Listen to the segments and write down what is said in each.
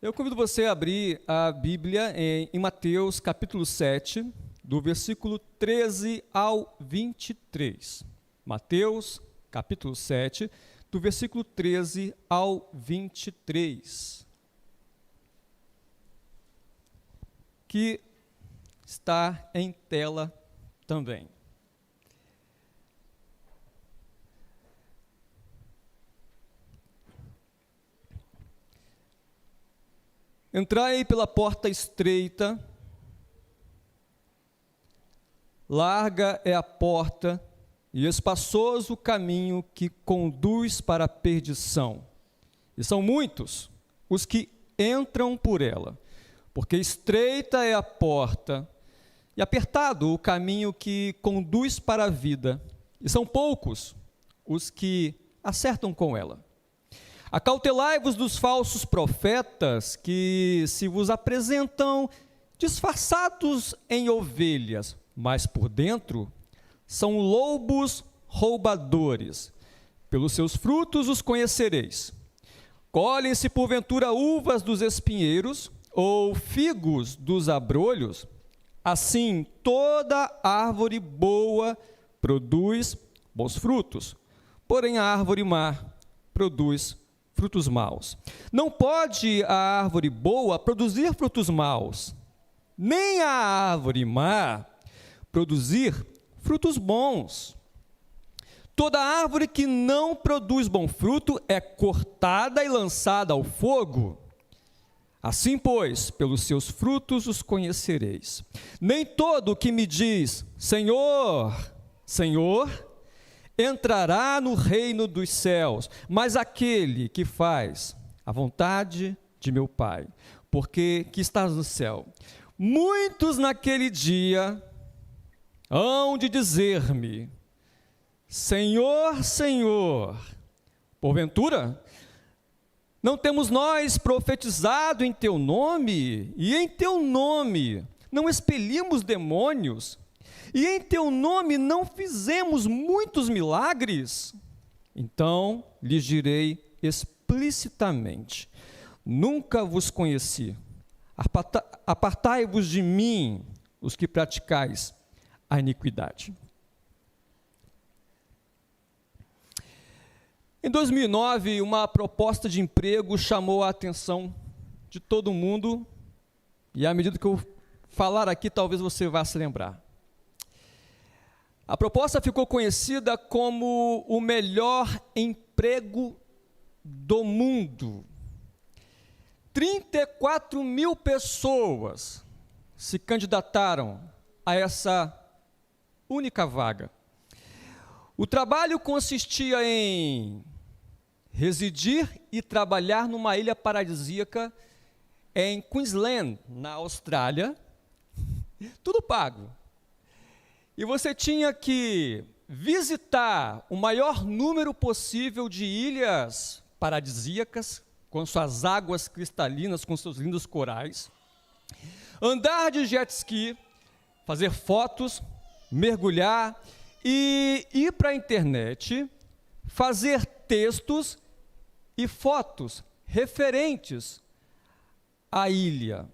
Eu convido você a abrir a Bíblia em Mateus capítulo 7, do versículo 13 ao 23. Mateus capítulo 7, do versículo 13 ao 23. Que está em tela também. Entrai pela porta estreita, larga é a porta e espaçoso o caminho que conduz para a perdição. E são muitos os que entram por ela, porque estreita é a porta e apertado o caminho que conduz para a vida, e são poucos os que acertam com ela. Acautelai-vos dos falsos profetas que se vos apresentam disfarçados em ovelhas, mas por dentro são lobos roubadores. Pelos seus frutos os conhecereis. Colhem-se porventura uvas dos espinheiros ou figos dos abrolhos? Assim toda árvore boa produz bons frutos, porém a árvore má produz frutos maus. Não pode a árvore boa produzir frutos maus, nem a árvore má produzir frutos bons. Toda árvore que não produz bom fruto é cortada e lançada ao fogo. Assim, pois, pelos seus frutos os conhecereis. Nem todo o que me diz, Senhor, Senhor, entrará no reino dos céus, mas aquele que faz a vontade de meu Pai, porque que estás no céu. Muitos naquele dia hão de dizer-me, Senhor, Senhor, porventura, não temos nós profetizado em teu nome, e em teu nome não expelimos demônios, e em teu nome não fizemos muitos milagres? Então lhes direi explicitamente, nunca vos conheci, apartai-vos de mim, os que praticais a iniquidade. Em 2009, uma proposta de emprego chamou a atenção de todo mundo, e à medida que eu falar aqui, talvez você vá se lembrar. A proposta ficou conhecida como o melhor emprego do mundo. 34 mil pessoas se candidataram a essa única vaga. O trabalho consistia em residir e trabalhar numa ilha paradisíaca em Queensland, na Austrália, tudo pago. E você tinha que visitar o maior número possível de ilhas paradisíacas, com suas águas cristalinas, com seus lindos corais, andar de jet ski, fazer fotos, mergulhar e ir para a internet, fazer textos e fotos referentes à ilha.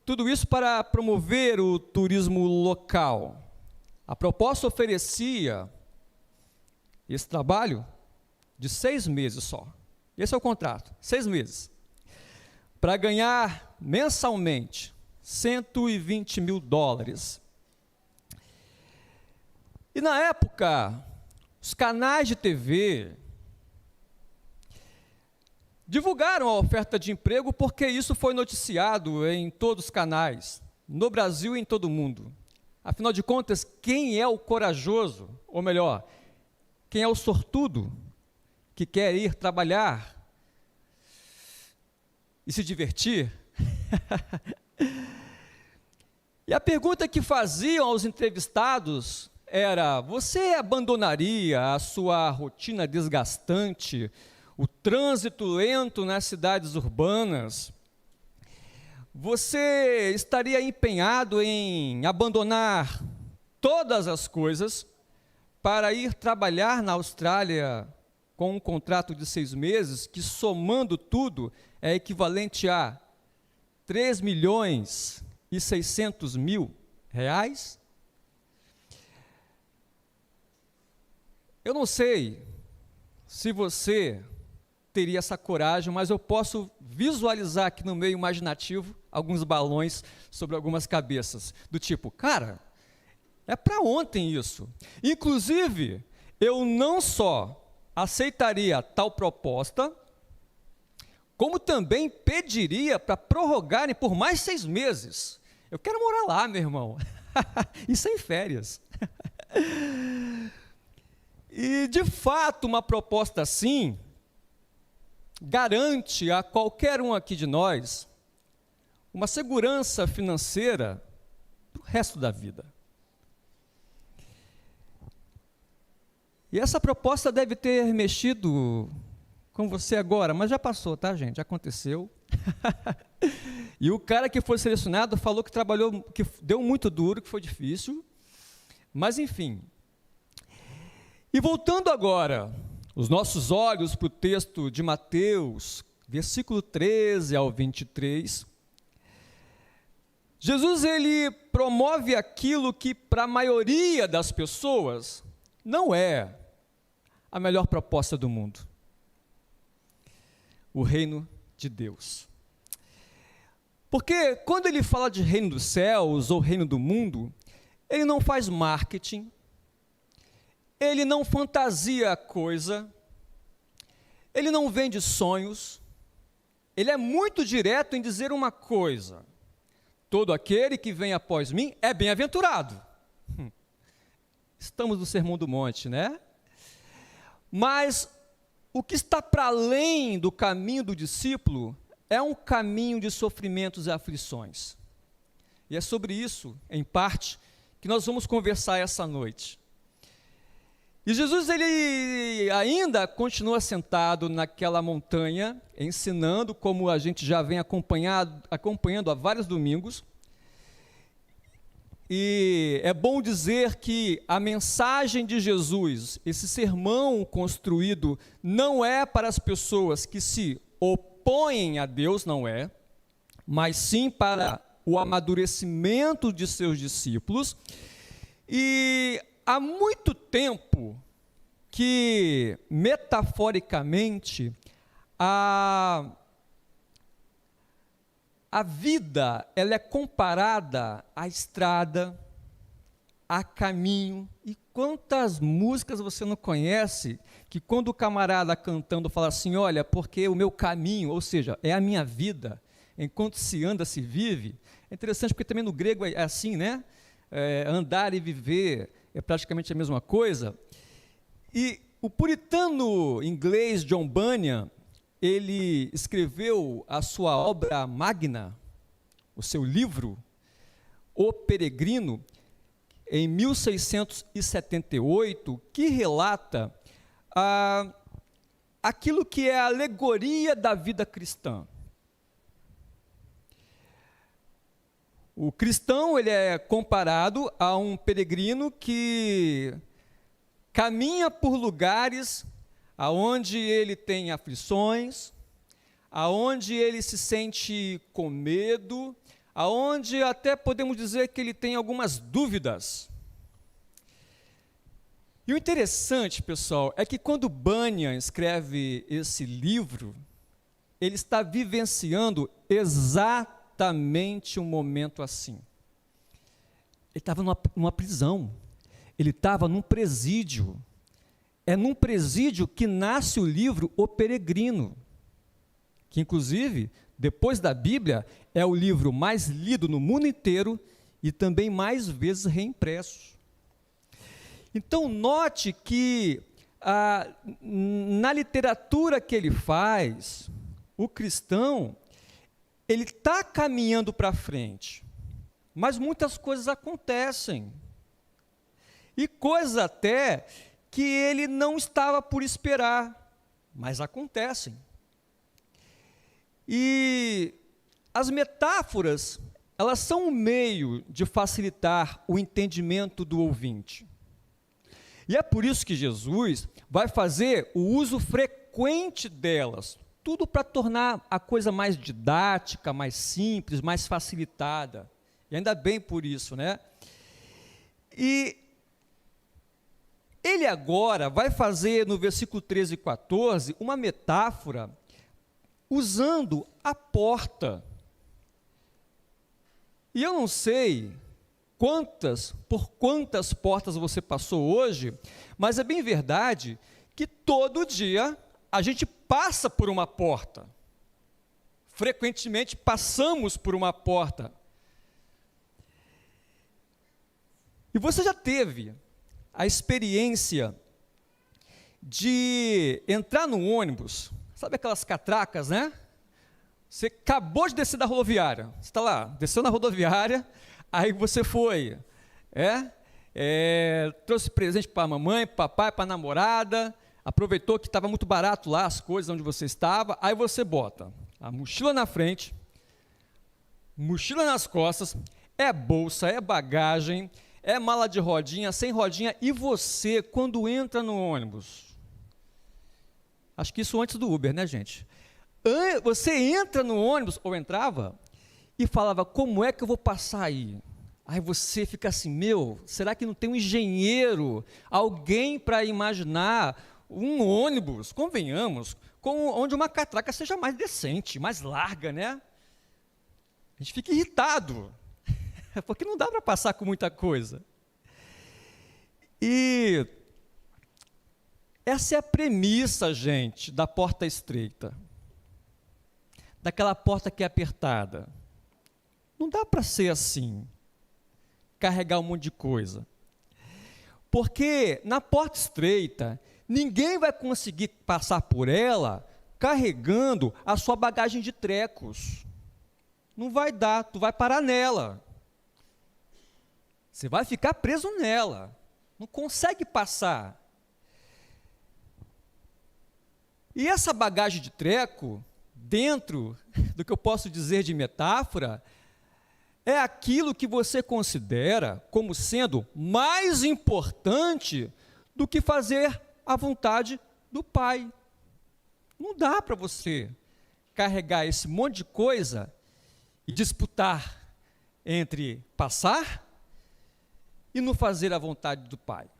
Tudo isso para promover o turismo local. A proposta oferecia esse trabalho de 6 meses só. Esse é o contrato, 6 meses. Para ganhar mensalmente $120 mil. E na época, os canais de TV divulgaram a oferta de emprego porque isso foi noticiado em todos os canais, no Brasil e em todo o mundo. Afinal de contas, quem é o corajoso, ou melhor, quem é o sortudo que quer ir trabalhar e se divertir? E a pergunta que faziam aos entrevistados era: você abandonaria a sua rotina desgastante, o trânsito lento nas cidades urbanas? Você estaria empenhado em abandonar todas as coisas para ir trabalhar na Austrália com um contrato de 6 meses, que somando tudo é equivalente a 3.600.000 reais. Eu não sei se você teria essa coragem, mas eu posso visualizar aqui no meio imaginativo alguns balões sobre algumas cabeças, do tipo, cara, é para ontem isso. Inclusive, eu não só aceitaria tal proposta, como também pediria para prorrogarem por mais 6 meses. Eu quero morar lá, meu irmão, e sem férias. E, de fato, uma proposta assim garante a qualquer um aqui de nós uma segurança financeira para o resto da vida. E essa proposta deve ter mexido com você agora, mas já passou, tá, gente? Já aconteceu. E o cara que foi selecionado falou que trabalhou, que deu muito duro, que foi difícil, mas enfim. E voltando agora os nossos olhos para o texto de Mateus, versículo 13 ao 23, Jesus, ele promove aquilo que para a maioria das pessoas não é a melhor proposta do mundo: o reino de Deus. Porque quando ele fala de reino dos céus ou reino do mundo, ele não faz marketing, ele não fantasia a coisa, ele não vende sonhos, ele é muito direto em dizer uma coisa: todo aquele que vem após mim é bem-aventurado. Estamos no Sermão do Monte, né? Mas o que está para além do caminho do discípulo é um caminho de sofrimentos e aflições. E é sobre isso, em parte, que nós vamos conversar essa noite. E Jesus, ele ainda continua sentado naquela montanha, ensinando, como a gente já vem acompanhando há vários domingos. E é bom dizer que a mensagem de Jesus, esse sermão construído, não é para as pessoas que se opõem a Deus, não é, mas sim para o amadurecimento de seus discípulos. E há muito tempo que, metaforicamente, a vida ela é comparada à estrada, a caminho. E quantas músicas você não conhece que quando o camarada cantando fala assim, olha, porque o meu caminho, ou seja, é a minha vida, enquanto se anda, se vive. É interessante porque também no grego é assim, né? Andar e viver é praticamente a mesma coisa. E o puritano inglês John Bunyan, ele escreveu a sua obra magna, o seu livro, O Peregrino, em 1678, que relata aquilo que é a alegoria da vida cristã. O cristão, ele é comparado a um peregrino que caminha por lugares aonde ele tem aflições, aonde ele se sente com medo, aonde até podemos dizer que ele tem algumas dúvidas. E o interessante, pessoal, é que quando Bunyan escreve esse livro, ele está vivenciando exatamente um momento assim. Ele estava numa prisão, ele estava num presídio. É num presídio que nasce o livro O Peregrino, que inclusive, depois da Bíblia, é o livro mais lido no mundo inteiro e também mais vezes reimpresso. Então, note que na literatura que ele faz, o cristão, ele está caminhando para frente, mas muitas coisas acontecem, e coisas até que ele não estava por esperar, mas acontecem. E as metáforas, elas são um meio de facilitar o entendimento do ouvinte. E é por isso que Jesus vai fazer o uso frequente delas, tudo para tornar a coisa mais didática, mais simples, mais facilitada. E ainda bem por isso, né? E ele agora vai fazer no versículo 13 e 14 uma metáfora usando a porta. E eu não sei por quantas portas você passou hoje, mas é bem verdade que todo dia a gente passa por uma porta. Frequentemente passamos por uma porta. E você já teve a experiência de entrar no ônibus, sabe aquelas catracas, né? Você acabou de descer da rodoviária, você está lá, desceu na rodoviária, aí você foi, trouxe presente para a mamãe, para o papai, para a namorada, aproveitou que estava muito barato lá as coisas onde você estava, aí você bota a mochila na frente, mochila nas costas, é bolsa, é bagagem, é mala de rodinha, sem rodinha, e você, quando entra no ônibus, acho que isso antes do Uber, né, gente? Você entra no ônibus, ou entrava, e falava, como é que eu vou passar aí? Aí você fica assim, será que não tem um engenheiro, alguém para imaginar um ônibus, convenhamos, onde uma catraca seja mais decente, mais larga, né? A gente fica irritado, porque não dá para passar com muita coisa. E essa é a premissa, gente, da porta estreita, daquela porta que é apertada. Não dá para ser assim, carregar um monte de coisa. Porque na porta estreita, ninguém vai conseguir passar por ela carregando a sua bagagem de trecos. Não vai dar, tu vai parar nela. Você vai ficar preso nela. Não consegue passar. E essa bagagem de treco, dentro do que eu posso dizer de metáfora, é aquilo que você considera como sendo mais importante do que fazer a vontade do Pai. Não dá para você carregar esse monte de coisa e disputar entre passar e não fazer a vontade do Pai.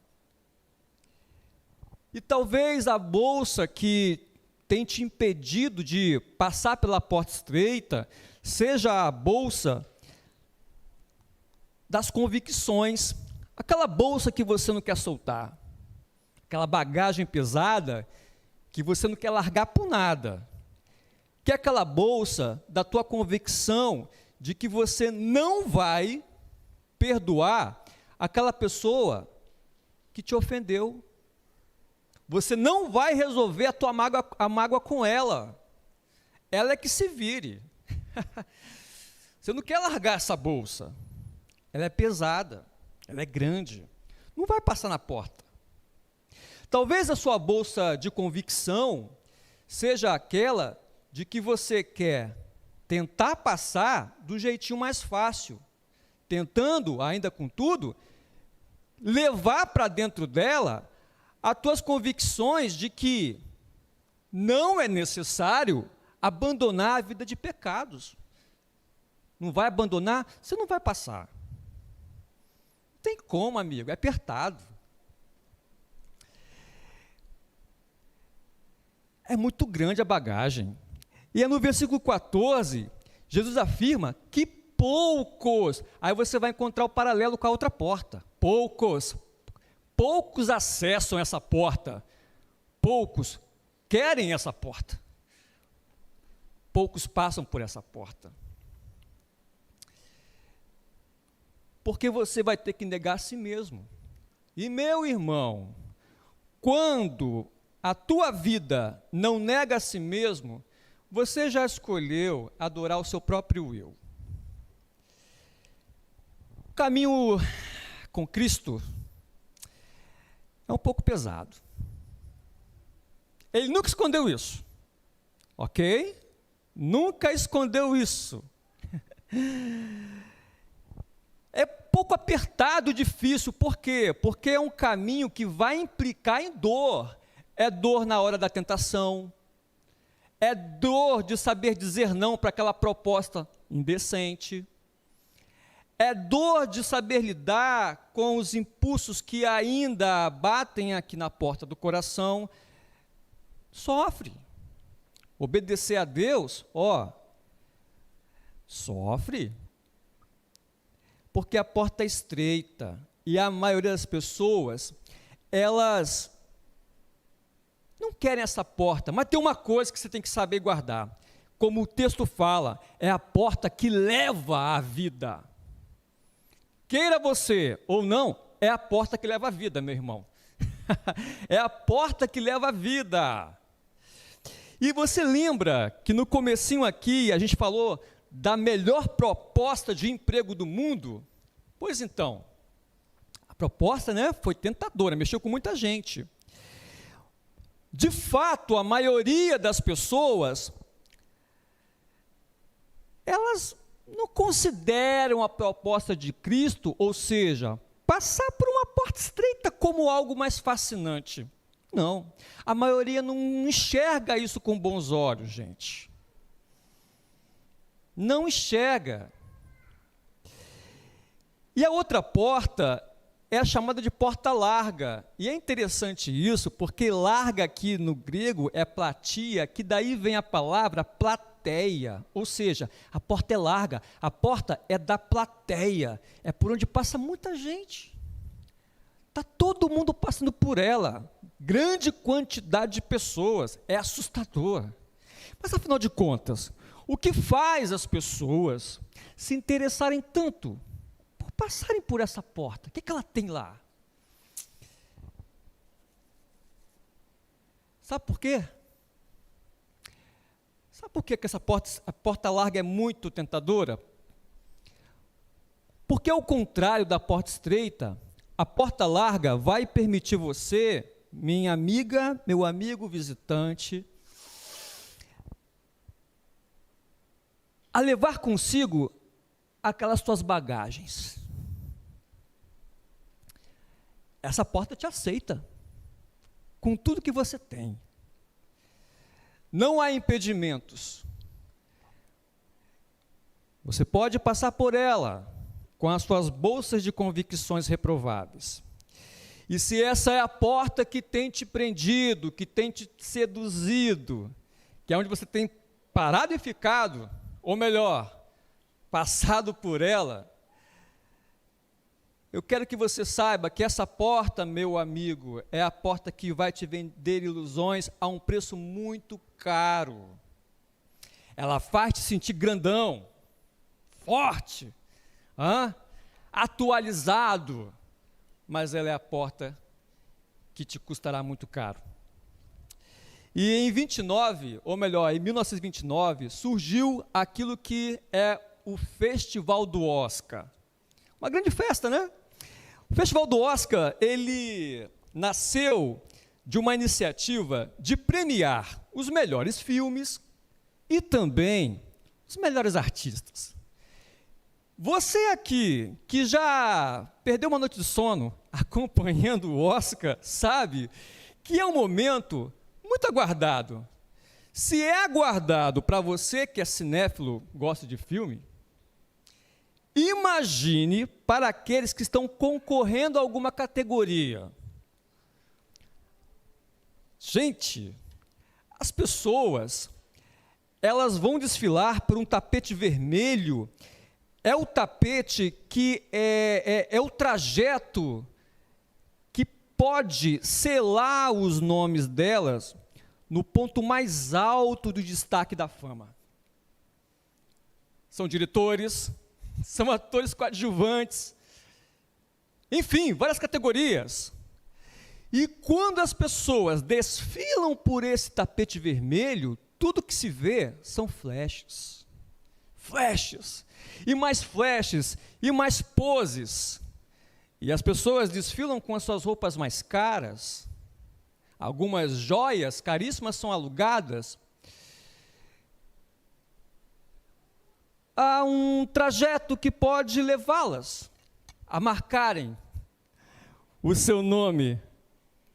E talvez a bolsa que tem te impedido de passar pela porta estreita seja a bolsa das convicções, aquela bolsa que você não quer soltar, aquela bagagem pesada que você não quer largar por nada, que é aquela bolsa da tua convicção de que você não vai perdoar aquela pessoa que te ofendeu, você não vai resolver a mágoa com ela é que se vire. Você não quer largar essa bolsa, ela é pesada, ela é grande, não vai passar na porta. Talvez a sua bolsa de convicção seja aquela de que você quer tentar passar do jeitinho mais fácil, tentando, ainda contudo, levar para dentro dela as tuas convicções de que não é necessário abandonar a vida de pecados. Não vai abandonar, você não vai passar. Não tem como, amigo, é apertado. É muito grande a bagagem. E é no versículo 14, Jesus afirma que poucos, aí você vai encontrar o paralelo com a outra porta. Poucos acessam essa porta. Poucos querem essa porta. Poucos passam por essa porta. Porque você vai ter que negar a si mesmo. E meu irmão, quando a tua vida não nega a si mesmo, você já escolheu adorar o seu próprio eu. O caminho com Cristo é um pouco pesado. Ele nunca escondeu isso, ok? Nunca escondeu isso. é pouco apertado, difícil. Por quê? Porque é um caminho que vai implicar em dor. É dor na hora da tentação, é dor de saber dizer não para aquela proposta indecente, é dor de saber lidar com os impulsos que ainda batem aqui na porta do coração. Sofre. Obedecer a Deus, sofre. Porque a porta é estreita e a maioria das pessoas, elas não querem essa porta, mas tem uma coisa que você tem que saber guardar. Como o texto fala, é a porta que leva à vida. Queira você ou não, é a porta que leva à vida, meu irmão. É a porta que leva à vida. E você lembra que no comecinho aqui a gente falou da melhor proposta de emprego do mundo? Pois então, a proposta, foi tentadora, mexeu com muita gente. De fato, a maioria das pessoas, elas não consideram a proposta de Cristo, ou seja, passar por uma porta estreita como algo mais fascinante. Não, a maioria não enxerga isso com bons olhos, gente. Não enxerga. E a outra porta é a chamada de porta larga. E é interessante isso, porque larga aqui no grego é platia, que daí vem a palavra plateia. Ou seja, a porta é larga, a porta é da plateia, é por onde passa muita gente. Está todo mundo passando por ela, grande quantidade de pessoas, é assustador. Mas afinal de contas, o que faz as pessoas se interessarem tanto por passarem por essa porta? O que ela tem lá? Sabe por quê? Sabe por quê que a porta larga é muito tentadora? Porque ao contrário da porta estreita, a porta larga vai permitir você, minha amiga, meu amigo visitante, a levar consigo aquelas tuas bagagens. Essa porta te aceita, com tudo que você tem. Não há impedimentos. Você pode passar por ela, com as suas bolsas de convicções reprováveis. E se essa é a porta que tem te prendido, que tem te seduzido, que é onde você tem parado e ficado, ou melhor, passado por ela, eu quero que você saiba que essa porta, meu amigo, é a porta que vai te vender ilusões a um preço muito caro. Ela faz te sentir grandão, forte, atualizado, mas ela é a porta que te custará muito caro. E em 1929, surgiu aquilo que é o Festival do Oscar. Uma grande festa, né? O Festival do Oscar, ele nasceu de uma iniciativa de premiar os melhores filmes e também os melhores artistas. Você aqui, que já perdeu uma noite de sono acompanhando o Oscar, sabe que é um momento muito aguardado. Se é aguardado para você que é cinéfilo, gosta de filme, imagine para aqueles que estão concorrendo a alguma categoria. Gente, as pessoas, elas vão desfilar por um tapete vermelho. É o tapete que é o trajeto que pode selar os nomes delas no ponto mais alto do destaque da fama. São diretores, são atores coadjuvantes, enfim, várias categorias. E quando as pessoas desfilam por esse tapete vermelho, tudo que se vê são flashes. Flashes, e mais flashes, e mais poses. E as pessoas desfilam com as suas roupas mais caras, algumas joias caríssimas são alugadas. Há um trajeto que pode levá-las a marcarem o seu nome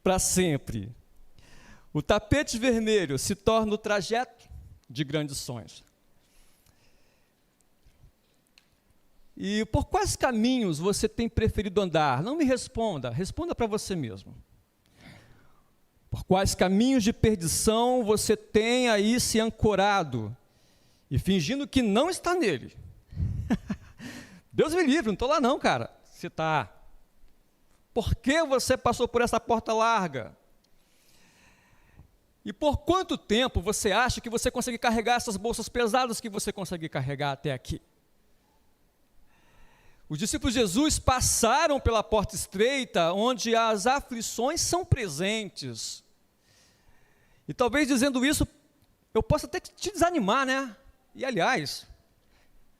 para sempre. O tapete vermelho se torna o trajeto de grandes sonhos. E por quais caminhos você tem preferido andar? Não me responda, responda para você mesmo. Por quais caminhos de perdição você tem aí se ancorado e fingindo que não está nele? Deus me livre, não estou lá não, cara. Você está. Por que você passou por essa porta larga? E por quanto tempo você acha que você consegue carregar essas bolsas pesadas que você consegue carregar até aqui? Os discípulos de Jesus passaram pela porta estreita, onde as aflições são presentes. E talvez dizendo isso, eu possa até te desanimar, né? E aliás,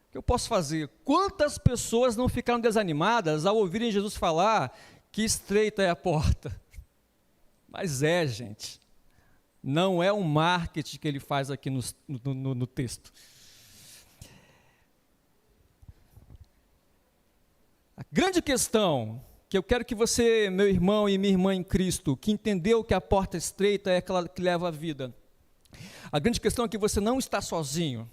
o que eu posso fazer? Quantas pessoas não ficaram desanimadas ao ouvirem Jesus falar que estreita é a porta? Mas gente, não é um marketing que ele faz aqui no texto. A grande questão que eu quero que você, meu irmão e minha irmã em Cristo, que entendeu que a porta estreita é aquela que leva à vida, a grande questão é que você não está sozinho.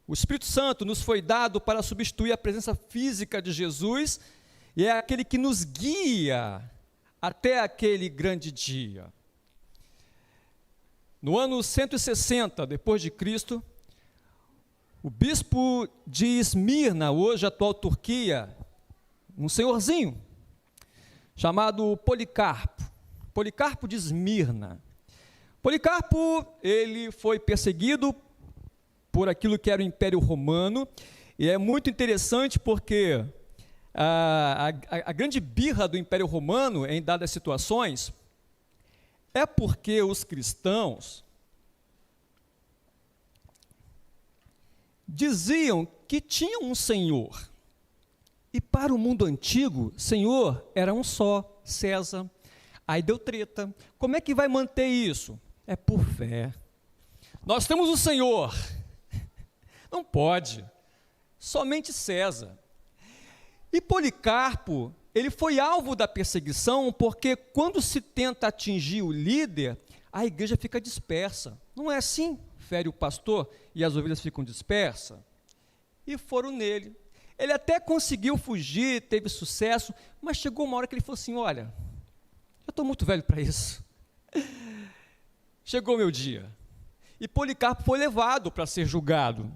O Espírito Santo nos foi dado para substituir a presença física de Jesus e é aquele que nos guia até aquele grande dia. No ano 160 depois de Cristo, o bispo de Esmirna, hoje atual Turquia, um senhorzinho, chamado Policarpo de Esmirna. Policarpo, ele foi perseguido por aquilo que era o Império Romano, e é muito interessante porque a grande birra do Império Romano, em dadas situações, é porque os cristãos diziam que tinha um Senhor, e para o mundo antigo, Senhor era um só, César. Aí deu treta. Como é que vai manter isso? É por fé. Nós temos o Senhor. Não pode. Somente César. E Policarpo, ele foi alvo da perseguição, porque quando se tenta atingir o líder, a igreja fica dispersa. Não é assim? Fere o pastor e as ovelhas ficam dispersas. E foram nele. Ele até conseguiu fugir, teve sucesso, mas chegou uma hora que ele falou assim, olha, eu estou muito velho para isso. Chegou o meu dia. E Policarpo foi levado para ser julgado.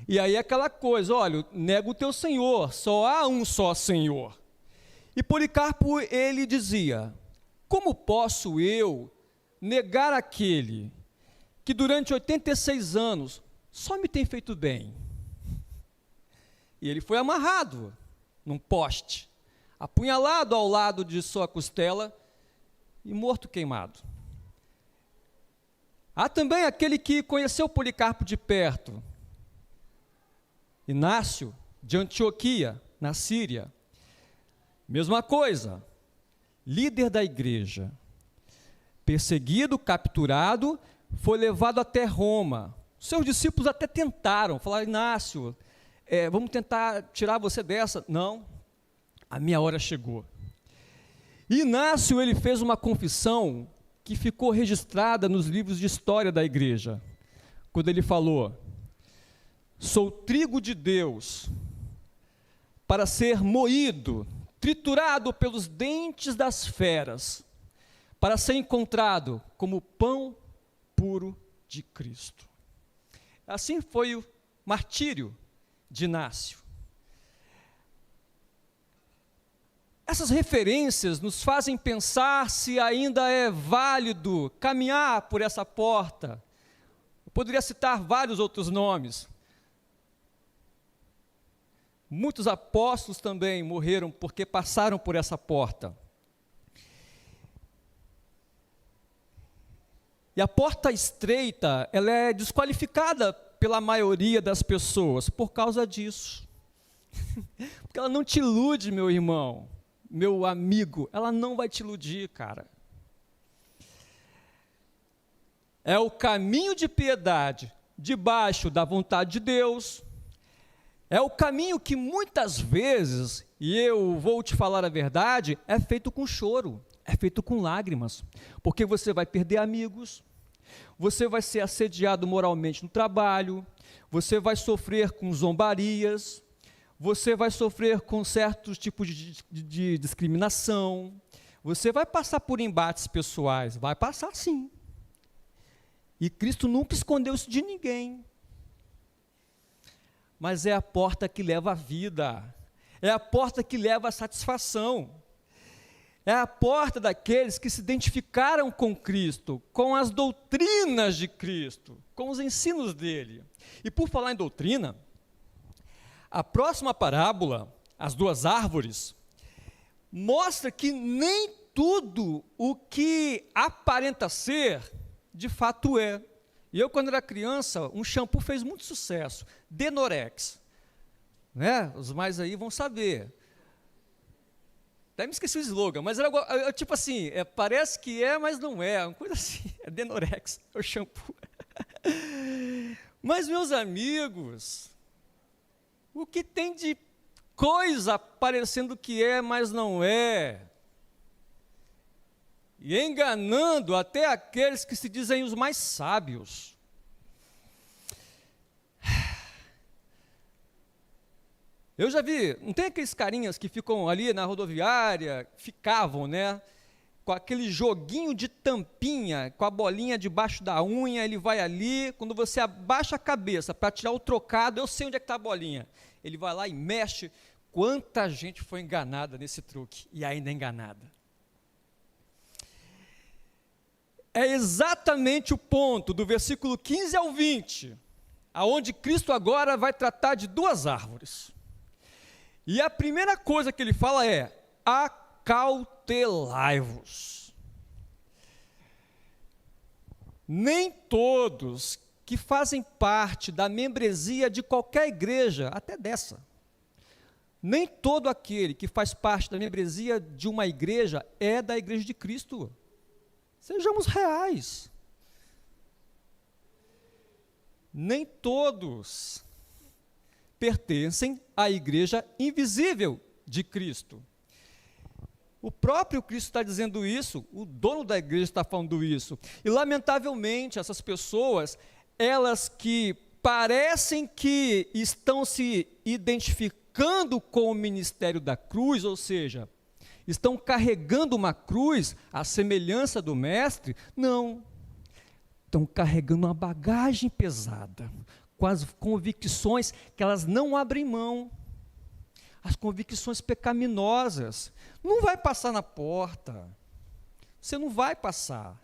E aí aquela coisa, olha, nega o teu Senhor, só há um só Senhor. E Policarpo, ele dizia, como posso eu negar aquele que durante 86 anos só me tem feito bem? E ele foi amarrado num poste, apunhalado ao lado de sua costela e morto queimado. Há também aquele que conheceu Policarpo de perto, Inácio de Antioquia, na Síria. Mesma coisa, líder da igreja, perseguido, capturado, foi levado até Roma. Seus discípulos até tentaram, falaram, Inácio, vamos tentar tirar você dessa. Não, a minha hora chegou. Inácio, ele fez uma confissão que ficou registrada nos livros de história da igreja, quando ele falou, sou trigo de Deus, para ser moído, triturado pelos dentes das feras, para ser encontrado como pão puro de Cristo. Assim foi o martírio de Inácio. Essas referências nos fazem pensar se ainda é válido caminhar por essa porta. Eu poderia citar vários outros nomes. Muitos apóstolos também morreram porque passaram por essa porta. E a porta estreita, ela é desqualificada pela maioria das pessoas por causa disso. Porque ela não te ilude, meu irmão, meu amigo, ela não vai te iludir, cara. É o caminho de piedade debaixo da vontade de Deus, É o caminho que muitas vezes, e eu vou te falar a verdade, é feito com choro, é feito com lágrimas, porque você vai perder amigos, você vai ser assediado moralmente no trabalho, você vai sofrer com zombarias, você vai sofrer com certos tipos de discriminação, você vai passar por embates pessoais, vai passar sim. E Cristo nunca escondeu isso de ninguém. Mas é a porta que leva à vida, é a porta que leva à satisfação, é a porta daqueles que se identificaram com Cristo, com as doutrinas de Cristo, com os ensinos dele. E por falar em doutrina, a próxima parábola, as duas árvores, mostra que nem tudo o que aparenta ser, de fato é. E eu, quando era criança, um shampoo fez muito sucesso, Denorex, né? Os mais aí vão saber. Até me esqueci o slogan, mas era tipo assim, parece que é, mas não é, uma coisa assim, é Denorex, é o shampoo. Mas, meus amigos, o que tem de coisa parecendo que é, mas não é, e enganando até aqueles que se dizem os mais sábios. Eu já vi, não tem aqueles carinhas que ficam ali na rodoviária, ficavam, né, com aquele joguinho de tampinha, com a bolinha debaixo da unha, ele vai ali, quando você abaixa a cabeça para tirar o trocado, eu sei onde é que está a bolinha, ele vai lá e mexe. Quanta gente foi enganada nesse truque, e ainda é enganada. É exatamente o ponto do versículo 15 ao 20, aonde Cristo agora vai tratar de duas árvores. E a primeira coisa que ele fala é: acautelai-vos. Nem todos que fazem parte da membresia de qualquer igreja, até dessa, nem todo aquele que faz parte da membresia de uma igreja é da igreja de Cristo. Sejamos reais. Nem todos pertencem à igreja invisível de Cristo. O próprio Cristo está dizendo isso, o dono da igreja está falando isso. E, lamentavelmente, essas pessoas, elas que parecem que estão se identificando com o ministério da cruz, ou seja, estão carregando uma cruz à semelhança do mestre, não, estão carregando uma bagagem pesada, com as convicções que elas não abrem mão, as convicções pecaminosas. Não vai passar na porta, você não vai passar.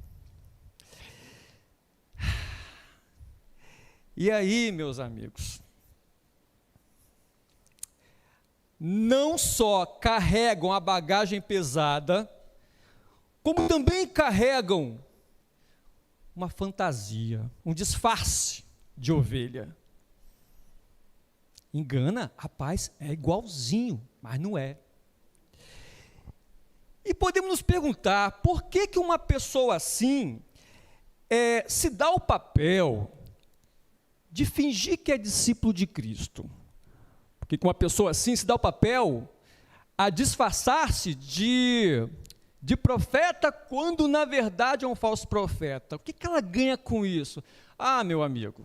E aí, meus amigos, não só carregam a bagagem pesada, como também carregam uma fantasia, um disfarce de ovelha. Engana, rapaz, é igualzinho, mas não é. E podemos nos perguntar, por que que uma pessoa assim se dá o papel de fingir que é discípulo de Cristo? Porque uma pessoa assim se dá o papel a disfarçar-se de profeta, quando na verdade é um falso profeta. O que que ela ganha com isso? Ah, meu amigo,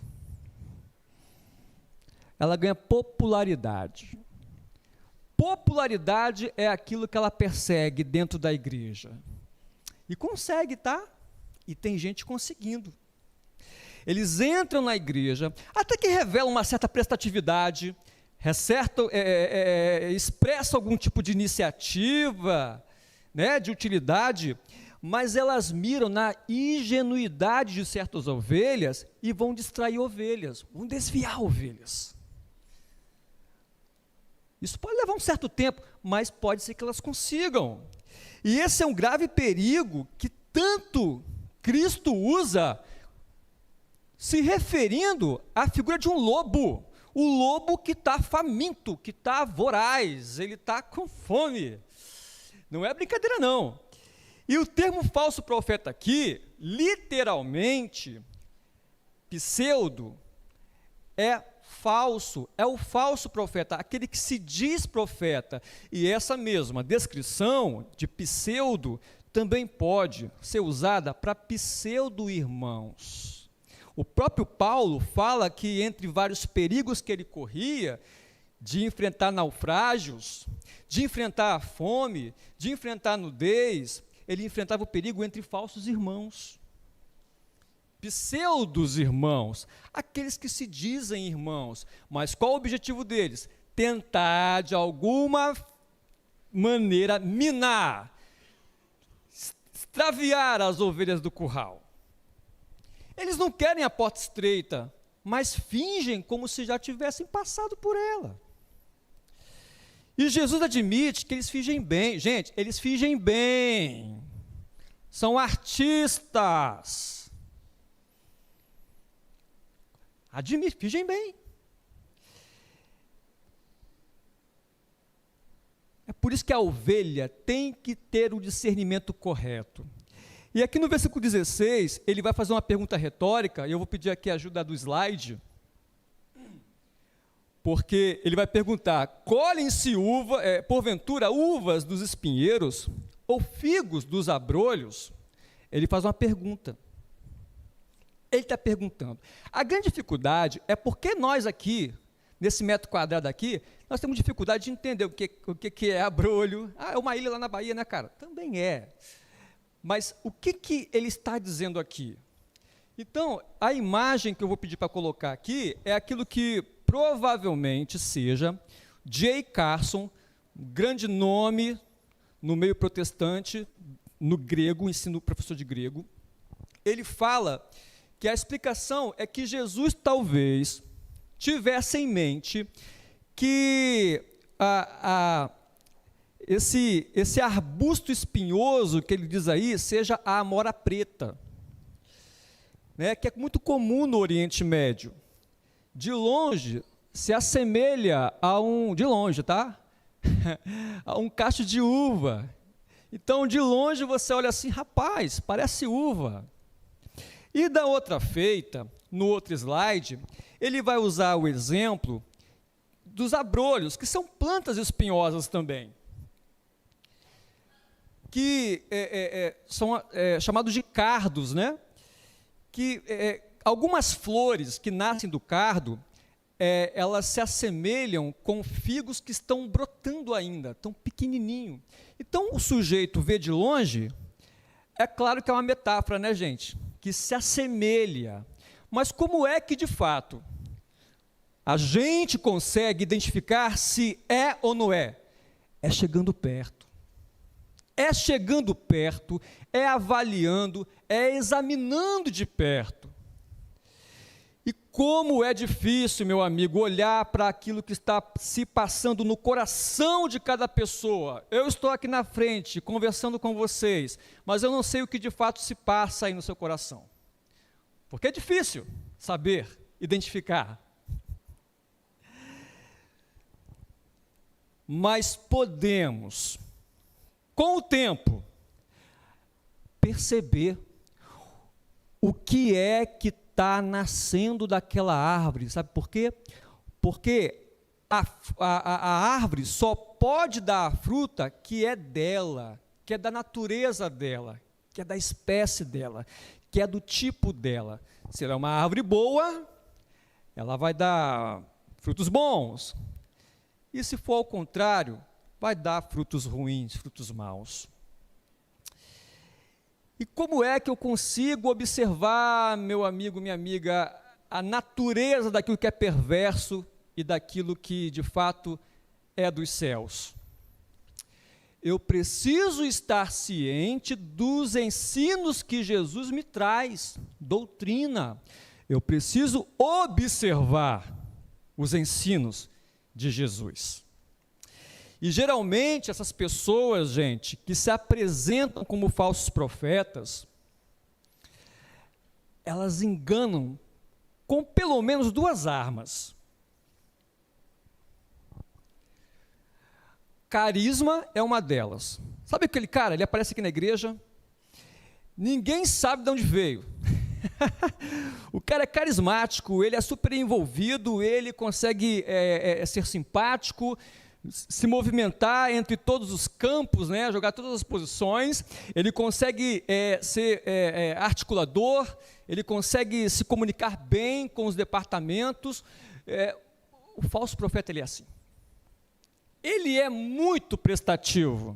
ela ganha popularidade. Popularidade é aquilo que ela persegue dentro da igreja. E consegue, tá? E tem gente conseguindo. Eles entram na igreja, até que revelam uma certa prestatividade, expressam algum tipo de iniciativa, né, de utilidade, mas elas miram na ingenuidade de certas ovelhas e vão distrair ovelhas, vão desviar ovelhas. Isso pode levar um certo tempo, mas pode ser que elas consigam. E esse é um grave perigo que tanto Cristo usa, se referindo à figura de um lobo. O lobo que está faminto, que está voraz, ele está com fome. Não é brincadeira, não. E o termo falso profeta aqui, literalmente, pseudo, é falso, é o falso profeta, aquele que se diz profeta. E essa mesma descrição de pseudo também pode ser usada para pseudo-irmãos. O próprio Paulo fala que entre vários perigos que ele corria, de enfrentar naufrágios, de enfrentar a fome, de enfrentar a nudez, ele enfrentava o perigo entre falsos irmãos. Pseudos irmãos, aqueles que se dizem irmãos, mas qual o objetivo deles? Tentar, de alguma maneira, minar, extraviar as ovelhas do curral. Eles não querem a porta estreita, mas fingem como se já tivessem passado por ela. E Jesus admite que eles fingem bem. Gente, eles fingem bem. São artistas. Admite, fingem bem. É por isso que a ovelha tem que ter o discernimento correto. E aqui no versículo 16, ele vai fazer uma pergunta retórica, e eu vou pedir aqui a ajuda do slide, porque ele vai perguntar: colhem-se porventura uvas dos espinheiros, ou figos dos abrolhos? Ele faz uma pergunta. Ele está perguntando. A grande dificuldade é porque nós aqui, nesse metro quadrado aqui, nós temos dificuldade de entender o que é abrolho. Ah, é uma ilha lá na Bahia, né, cara? Também é. Mas o que ele está dizendo aqui? Então, a imagem que eu vou pedir para colocar aqui é aquilo que provavelmente seja J. Carson, um grande nome no meio protestante, no grego, ensino professor de grego. Ele fala que a explicação é que Jesus talvez tivesse em mente que esse arbusto espinhoso que ele diz aí seja a amora preta, né, que é muito comum no Oriente Médio. De longe se assemelha a de longe, tá? A um cacho de uva. Então, de longe você olha assim, rapaz, parece uva. E da outra feita, no outro slide, ele vai usar o exemplo dos abrolhos, que são plantas espinhosas também, que são chamados de cardos, né? Que algumas flores que nascem do cardo, elas se assemelham com figos que estão brotando ainda, tão pequenininho. Então, o sujeito vê de longe, é claro que é uma metáfora, né, gente? Que se assemelha. Mas como é que, de fato, a gente consegue identificar se é ou não é? É chegando perto. É chegando perto, é avaliando, é examinando de perto. E como é difícil, meu amigo, olhar para aquilo que está se passando no coração de cada pessoa. Eu estou aqui na frente, conversando com vocês, mas eu não sei o que de fato se passa aí no seu coração. Porque é difícil saber, identificar. Mas podemos, com o tempo, perceber o que é que está nascendo daquela árvore. Sabe por quê? Porque a árvore só pode dar a fruta que é dela, que é da natureza dela, que é da espécie dela, que é do tipo dela. Se ela é uma árvore boa, ela vai dar frutos bons. E se for ao contrário, vai dar frutos ruins, frutos maus. E como é que eu consigo observar, meu amigo, minha amiga, a natureza daquilo que é perverso e daquilo que, de fato, é dos céus? Eu preciso estar ciente dos ensinos que Jesus me traz, doutrina. Eu preciso observar os ensinos de Jesus. E geralmente essas pessoas, gente, que se apresentam como falsos profetas, elas enganam com pelo menos duas armas. Carisma é uma delas. Sabe aquele cara, ele aparece aqui na igreja, ninguém sabe de onde veio. O cara é carismático, ele é super envolvido, ele consegue ser simpático, se movimentar entre todos os campos, né, jogar todas as posições, ele consegue ser articulador, ele consegue se comunicar bem com os departamentos. O falso profeta, ele é assim. Ele é muito prestativo,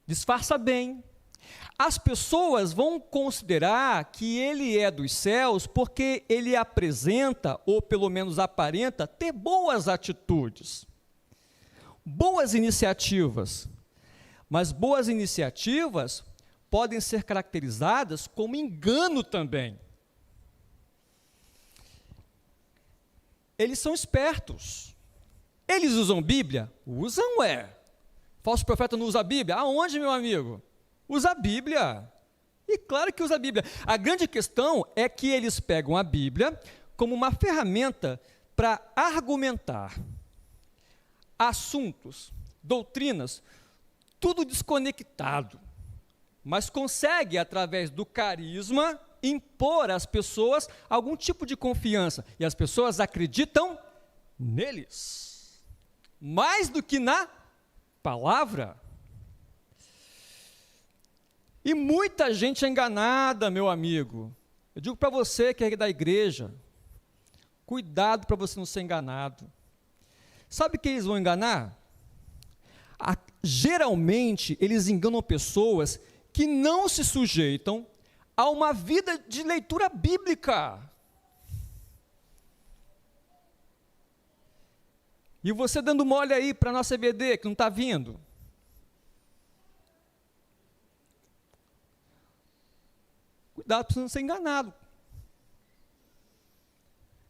disfarça bem. As pessoas vão considerar que ele é dos céus porque ele apresenta, ou pelo menos aparenta, ter boas atitudes, boas iniciativas. Mas boas iniciativas podem ser caracterizadas como engano também. Eles são espertos. Eles usam Bíblia? Usam, Falso profeta não usa a Bíblia? Aonde, meu amigo? Usa a Bíblia. E claro que usa a Bíblia. A grande questão é que eles pegam a Bíblia como uma ferramenta para argumentar assuntos, doutrinas, tudo desconectado, mas consegue, através do carisma, impor às pessoas algum tipo de confiança, e as pessoas acreditam neles, mais do que na palavra. E muita gente é enganada, meu amigo. Eu digo para você que é da igreja, cuidado para você não ser enganado. Sabe quem eles vão enganar? Geralmente, eles enganam pessoas que não se sujeitam a uma vida de leitura bíblica. E você dando mole aí para a nossa EBD, que não está vindo. Cuidado para você não ser enganado.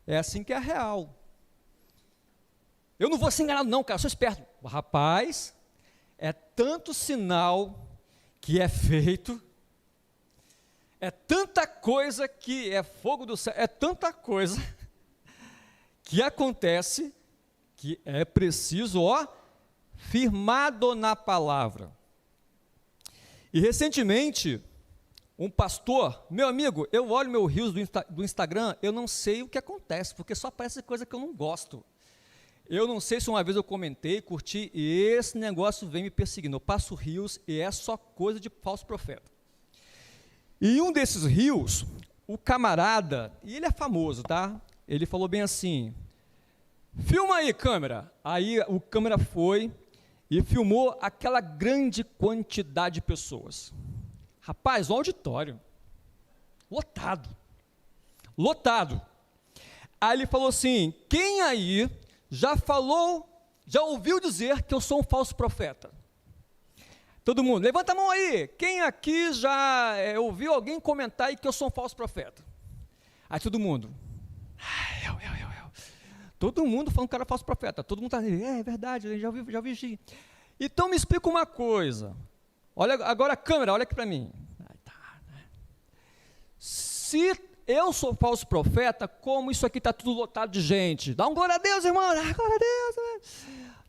É assim que é real. Eu não vou ser enganado não, cara, eu sou esperto. Rapaz, é tanto sinal que é feito, é tanta coisa que é fogo do céu, é tanta coisa que acontece que é preciso, firmado na palavra. E recentemente, um pastor, meu amigo, eu olho meu reels do Instagram, eu não sei o que acontece, porque só aparece coisa que eu não gosto. Eu não sei se uma vez eu comentei, curti, e esse negócio vem me perseguindo. Eu passo reels e é só coisa de falso profeta. E um desses reels, o camarada, e ele é famoso, tá? Ele falou bem assim, filma aí, câmera. Aí o câmera foi e filmou aquela grande quantidade de pessoas. Rapaz, um auditório, lotado. Aí ele falou assim, quem aí já ouviu dizer que eu sou um falso profeta? Todo mundo, levanta a mão aí. Quem aqui já ouviu alguém comentar aí que eu sou um falso profeta? Aí todo mundo, eu. Todo mundo falando que era falso profeta. Todo mundo está dizendo, é verdade, já ouvi. Então me explica uma coisa. Olha agora a câmera, olha aqui para mim. Se eu sou falso profeta, como isso aqui está tudo lotado de gente? Dá um glória a Deus, irmão. Glória a Deus.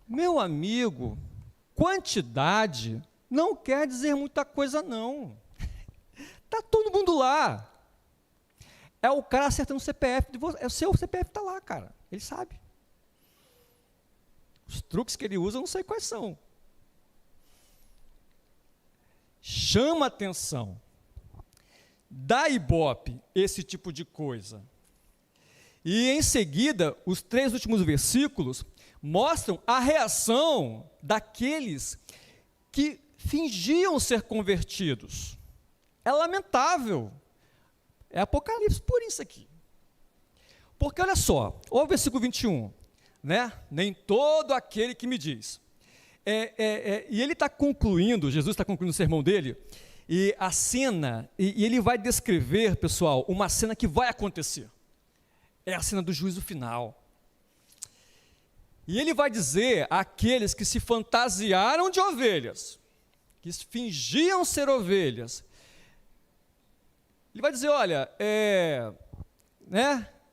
Meu amigo, quantidade não quer dizer muita coisa, não. Está todo mundo lá. É o cara acertando o CPF de você. O seu CPF está lá, cara. Ele sabe. Os truques que ele usa, eu não sei quais são. Chama atenção. Dá ibope esse tipo de coisa. E em seguida, os 3 últimos versículos mostram a reação daqueles que fingiam ser convertidos. É lamentável. É Apocalipse por isso aqui. Porque olha só, olha o versículo 21, né? Nem todo aquele que me diz. E ele está concluindo, Jesus está concluindo o sermão dele, e a cena, e ele vai descrever, pessoal, uma cena que vai acontecer. É a cena do juízo final. E ele vai dizer àqueles que se fantasiaram de ovelhas, que fingiam ser ovelhas, ele vai dizer, olha,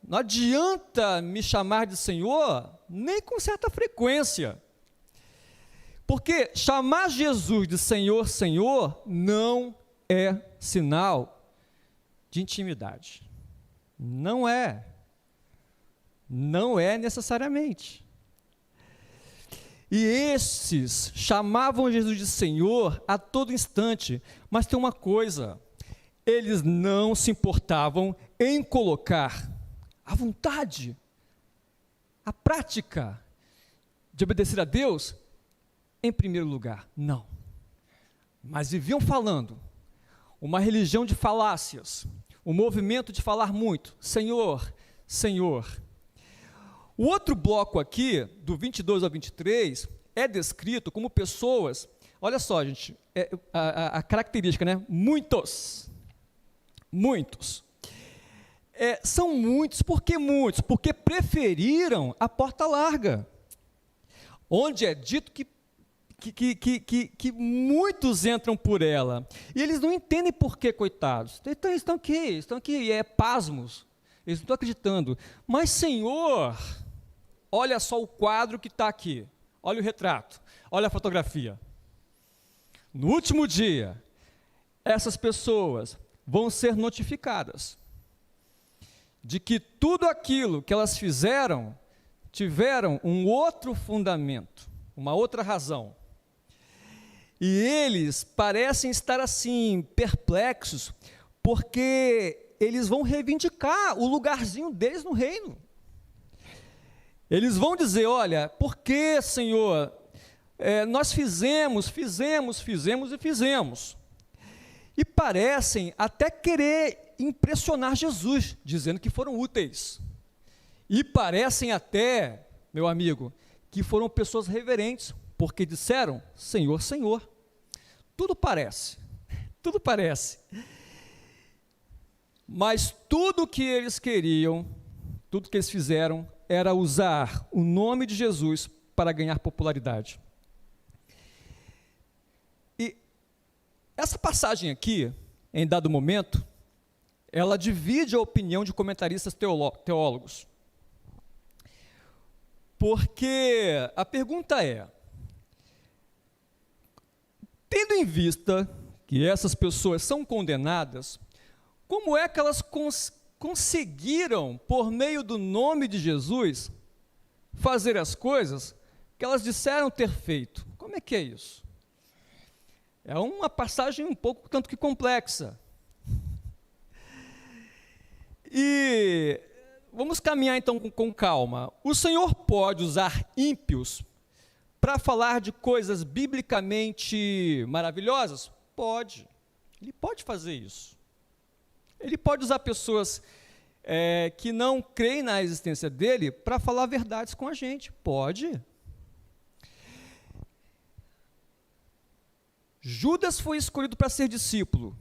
não adianta me chamar de Senhor, nem com certa frequência. Porque chamar Jesus de Senhor, Senhor, não é sinal de intimidade. Não é. Não é necessariamente. E esses chamavam Jesus de Senhor a todo instante, mas tem uma coisa, eles não se importavam em colocar a vontade, a prática de obedecer a Deus em primeiro lugar. Não. Mas viviam falando, uma religião de falácias, um movimento de falar muito, Senhor, Senhor. O outro bloco aqui, do 22 ao 23, é descrito como pessoas, olha só, gente, a característica, né? Muitos. São muitos, por que muitos? Porque preferiram a porta larga, onde é dito que muitos entram por ela, e eles não entendem por quê, coitados. Então eles estão aqui, pasmos, eles não estão acreditando. Mas, Senhor, olha só o quadro que está aqui, olha o retrato, olha a fotografia. No último dia, essas pessoas vão ser notificadas de que tudo aquilo que elas fizeram tiveram um outro fundamento, uma outra razão. E eles parecem estar assim, perplexos, porque eles vão reivindicar o lugarzinho deles no reino. Eles vão dizer, olha, por que, Senhor, nós fizemos. E parecem até querer impressionar Jesus, dizendo que foram úteis. E parecem até, meu amigo, que foram pessoas reverentes, porque disseram, Senhor, Senhor. Tudo parece. Mas tudo que eles queriam, tudo que eles fizeram, era usar o nome de Jesus para ganhar popularidade. E essa passagem aqui, em dado momento, ela divide a opinião de comentaristas teólogos. Porque a pergunta é, tendo em vista que essas pessoas são condenadas, como é que elas conseguiram, por meio do nome de Jesus, fazer as coisas que elas disseram ter feito? Como é que é isso? É uma passagem um pouco tanto que complexa. E vamos caminhar então com calma. O Senhor pode usar ímpios para falar de coisas biblicamente maravilhosas? Pode. Ele pode fazer isso. Ele pode usar pessoas que não creem na existência dele para falar verdades com a gente. Pode. Judas foi escolhido para ser discípulo.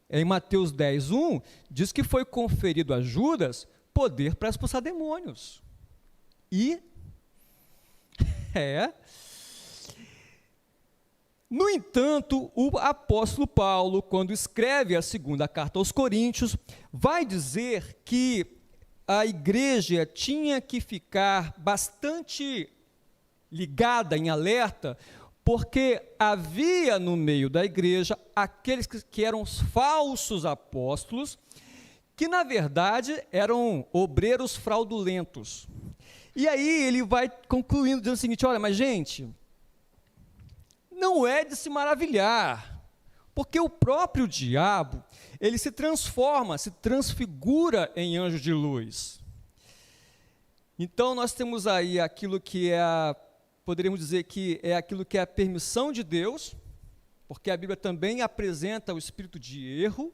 Em Mateus 10:1, diz que foi conferido a Judas poder para expulsar demônios. E, no entanto, o apóstolo Paulo, quando escreve a segunda carta aos Coríntios, vai dizer que a igreja tinha que ficar bastante ligada, em alerta, porque havia no meio da igreja aqueles que eram os falsos apóstolos, que na verdade eram obreiros fraudulentos. E aí ele vai concluindo dizendo o seguinte, olha, mas gente, não é de se maravilhar, porque o próprio diabo, ele se transforma, se transfigura em anjo de luz. Então nós temos aí aquilo que poderíamos dizer que é aquilo que é a permissão de Deus, porque a Bíblia também apresenta o espírito de erro,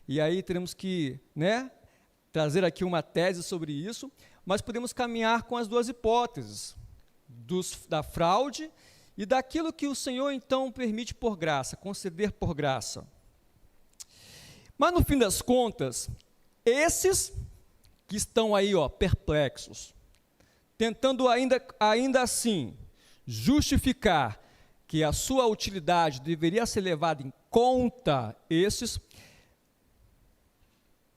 e aí teremos que, trazer aqui uma tese sobre isso, mas podemos caminhar com as duas hipóteses, da fraude e daquilo que o Senhor então permite por graça, conceder por graça. Mas no fim das contas, esses que estão aí perplexos, tentando ainda assim justificar que a sua utilidade deveria ser levada em conta, esses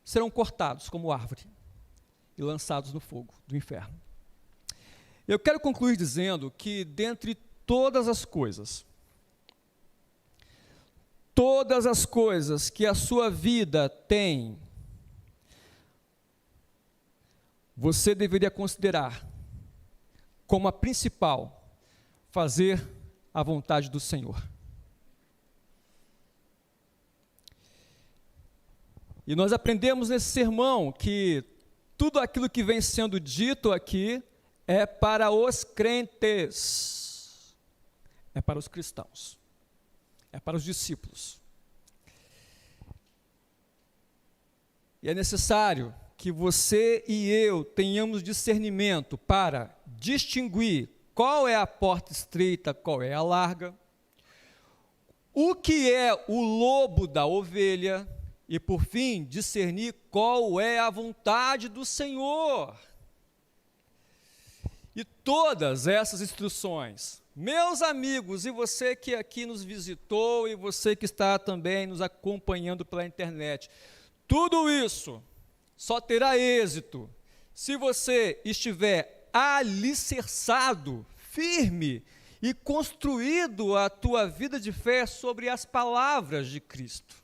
serão cortados como árvore e lançados no fogo do inferno. Eu quero concluir dizendo que dentre todas as coisas que a sua vida tem você deveria considerar como a principal fazer a vontade do Senhor. E nós aprendemos nesse sermão que tudo aquilo que vem sendo dito aqui é para os crentes, é para os cristãos, é para os discípulos. E é necessário que você e eu tenhamos discernimento para distinguir qual é a porta estreita, qual é a larga, o que é o lobo da ovelha e, por fim, discernir qual é a vontade do Senhor. E todas essas instruções, meus amigos, e você que aqui nos visitou e você que está também nos acompanhando pela internet, tudo isso só terá êxito se você estiver alicerçado, firme e construído a tua vida de fé sobre as palavras de Cristo.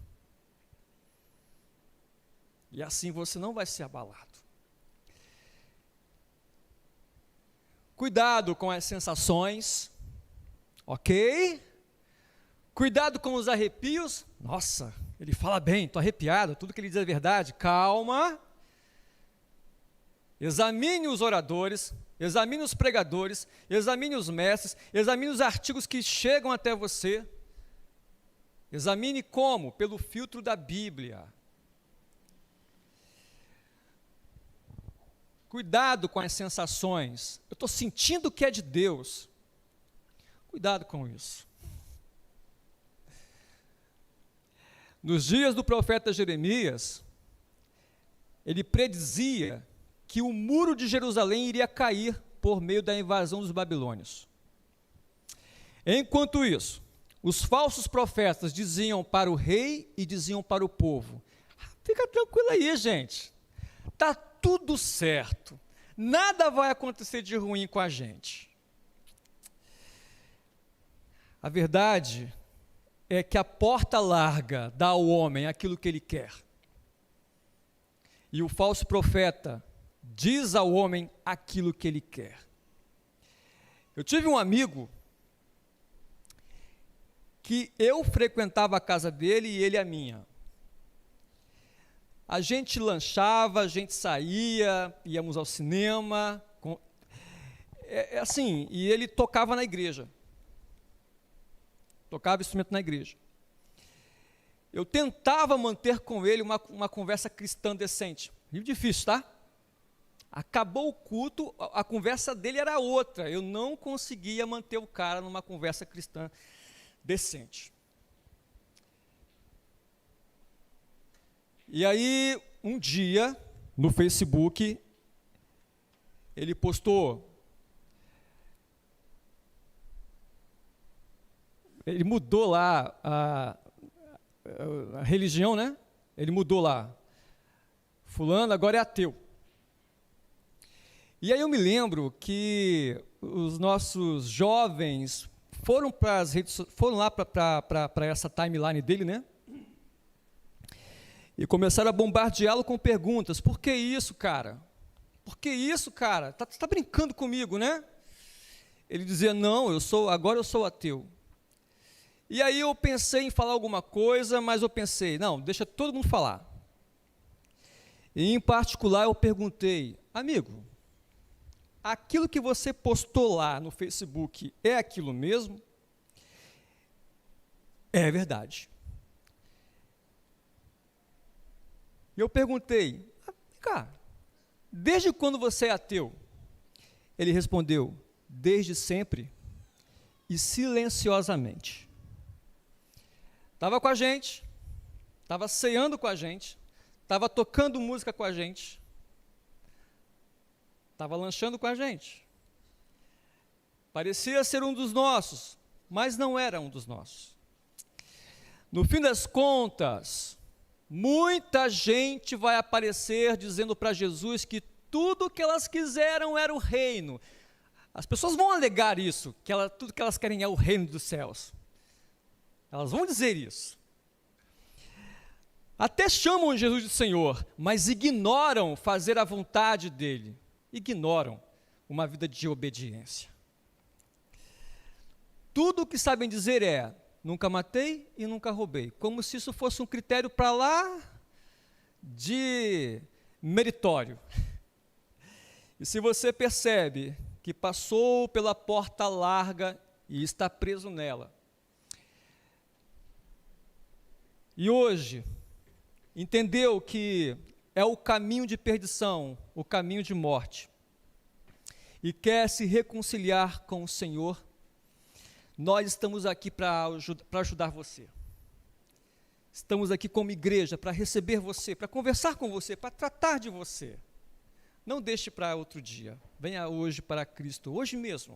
E assim você não vai ser abalado. Cuidado com as sensações, ok? Cuidado com os arrepios. Nossa, ele fala bem, estou arrepiado, tudo que ele diz é verdade. Calma. Examine os oradores, examine os pregadores, examine os mestres, examine os artigos que chegam até você. Examine como? Pelo filtro da Bíblia. Cuidado com as sensações. Eu estou sentindo que é de Deus. Cuidado com isso. Nos dias do profeta Jeremias, ele predizia que o muro de Jerusalém iria cair por meio da invasão dos babilônios. Enquanto isso, os falsos profetas diziam para o rei e diziam para o povo: fica tranquilo aí, gente. Está tudo certo. Nada vai acontecer de ruim com a gente. A verdade é que a porta larga dá ao homem aquilo que ele quer. E o falso profeta diz ao homem aquilo que ele quer. Eu tive um amigo que eu frequentava a casa dele e ele a minha. A gente lanchava, a gente saía, íamos ao cinema, assim, e ele tocava na igreja. Tocava instrumento na igreja. Eu tentava manter com ele uma conversa cristã decente. Muito difícil, tá? Acabou o culto, a conversa dele era outra. Eu não conseguia manter o cara numa conversa cristã decente. E aí, um dia, no Facebook, ele postou, ele mudou lá a religião, né? Ele mudou lá. Fulano agora é ateu. E aí eu me lembro que os nossos jovens foram para as redes, foram lá para essa timeline dele, né? E começaram a bombardeá-lo com perguntas. Por que isso, cara? Por que isso, cara? Tá brincando comigo, né? Ele dizia: não, agora eu sou ateu. E aí eu pensei em falar alguma coisa, mas eu pensei: não, deixa todo mundo falar. E em particular eu perguntei: amigo, aquilo que você postou lá no Facebook é aquilo mesmo? É verdade. E eu perguntei: cara, desde quando você é ateu? Ele respondeu: desde sempre e silenciosamente. Estava com a gente, estava ceando com a gente, estava tocando música com a gente, estava lanchando com a gente. Parecia ser um dos nossos, mas não era um dos nossos. No fim das contas, muita gente vai aparecer dizendo para Jesus que tudo que elas quiseram era o reino. As pessoas vão alegar isso, que tudo que elas querem é o reino dos céus. Elas vão dizer isso. Até chamam Jesus de Senhor, mas ignoram fazer a vontade dele. ignoram uma vida de obediência. Tudo o que sabem dizer é: nunca matei e nunca roubei, como se isso fosse um critério para lá de meritório. E se você percebe que passou pela porta larga e está preso nela, e hoje entendeu que é o caminho de perdição, o caminho de morte, e quer se reconciliar com o Senhor, nós estamos aqui para ajudar você. Estamos aqui como igreja para receber você, para conversar com você, para tratar de você. Não deixe para outro dia. Venha hoje para Cristo, hoje mesmo.